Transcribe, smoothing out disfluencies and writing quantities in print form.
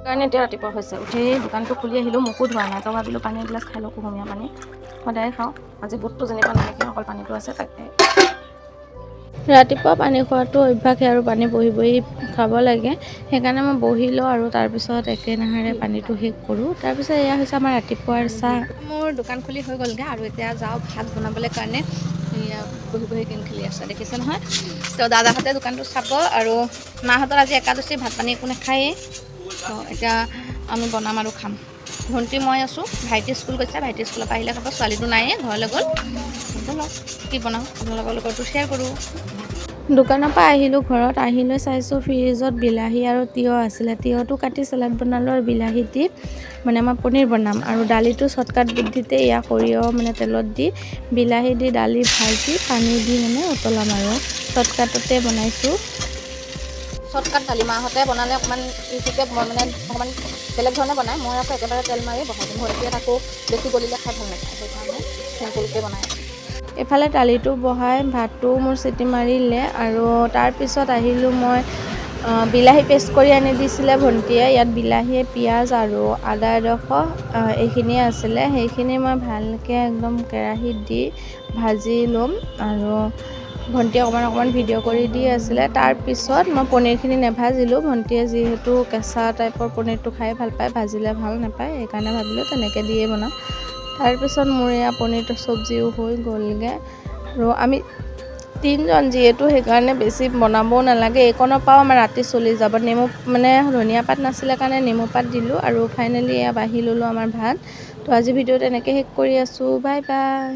কাৰণে এতিয়া ৰাতিপুৱা হৈছে উঠি দোকানটো খুলি আহিলোঁ, মুখো ধোৱা নাই। তো ভাবিলোঁ পানী এগিলাচ খাই লওঁ, কুহুমীয়া পানী সদায় খাওঁ। আজি বুটটো যেনিবা নালাগে, অকল পানীটো আছে তাকে। ৰাতিপুৱা পানী খোৱাটো অভ্যাসে আৰু পানী বহি বহি খাব লাগে। সেইকাৰণে মই বহি লওঁ আৰু তাৰপিছত একেৰাহে পানীটো শেষ কৰোঁ। তাৰপিছত এয়া হৈছে আমাৰ ৰাতিপুৱাৰ চাহ। মোৰ দোকান খুলি হৈ গ'লগৈ আৰু এতিয়া যাওঁ ভাত বনাবলৈ কাৰণে। এয়া বহি বহি গেম খেলি আছে দেখিছে নহয়। তো দাদাহঁতে দোকানটো চাব আৰু মাহঁতৰ আজি একাদশী, ভাত পানী একো নাখায়েই। তো এতিয়া আমি বনাম আৰু খাম। ভণ্টি মই আছোঁ, ভাইটি স্কুল গৈছে, ভাইটি স্কুলৰ পৰা আহিলে খাব। ছোৱালীটো নাইয়ে, ঘৰলৈ গ'ল। ব'লক কি বনাওঁ আপোনালোকৰ লগতো শ্বেয়াৰ কৰোঁ। দোকানৰ পৰা আহিলোঁ, ঘৰত আহি লৈ চাইছোঁ ফ্ৰিজত বিলাহী আৰু তিয়ঁহ আছিলে। তিয়ঁহটো কাটি চালাড বনালোঁ আৰু বিলাহী দি মানে মই পনীৰ বনাম আৰু দালিটো শ্বৰ্টকাট বুদ্ধিতে এয়া সৰিয়হ মানে তেলত দি বিলাহী দি দালি ভাজি পানী দি মানে উতলাম আৰু শ্বৰ্টকাটতে বনাইছোঁ। শ্বৰ্টকাট দালি মাহঁতে বনালে অকণমান ইজিকৈ মানে অকণমান বেলেগ ধৰণে বনায়। মই আকৌ একেবাৰে তেল মাৰি বহাই দিম। ভণ্টিয়ে আকৌ বেছি গলিলে খাই ভাল নাপায়, সেইকাৰণে চিম্পুলকৈ বনাই আছোঁ। এইফালে দালিটো বহাই ভাতটো মোৰ চিটি মাৰিলে আৰু তাৰপিছত আহিলোঁ মই বিলাহী পেষ্ট কৰি আনি দিছিলে ভণ্টিয়ে। ইয়াত বিলাহী, পিঁয়াজ আৰু আদা এডোখৰ এইখিনিয়ে আছিলে। সেইখিনি মই ভালকৈ একদম কেৰাহীত দি ভাজি ল'ম আৰু ভণ্টিয়ে অকণমান ভিডিঅ' কৰি দি আছিলে। তাৰপিছত মই পনীৰখিনি নেভাজিলোঁ, ভণ্টিয়ে যিহেতু কেঁচা টাইপৰ পনীৰটো খাই ভাল পায়, ভাজিলে ভাল নাপায়। সেইকাৰণে ভাবিলোঁ তেনেকৈ দিয়ে বনাওঁ। তাৰপিছত মোৰ এয়া পনীৰটো চব্জিও হৈ গ'লগৈ আৰু আমি তিনিজন যিহেতু সেইকাৰণে বেছি বনাবও নালাগে। এইকণৰ পৰাও আমাৰ ৰাতি চলি যাব। নেমু মানে ধনিয়া পাত নাছিলে কাৰণে নেমু পাত দিলোঁ আৰু ফাইনেলি এয়া বাঢ়ি ল'লোঁ আমাৰ ভাত। তো আজি ভিডিঅ'টো এনেকৈ শেষ কৰি আছোঁ। Bye bye.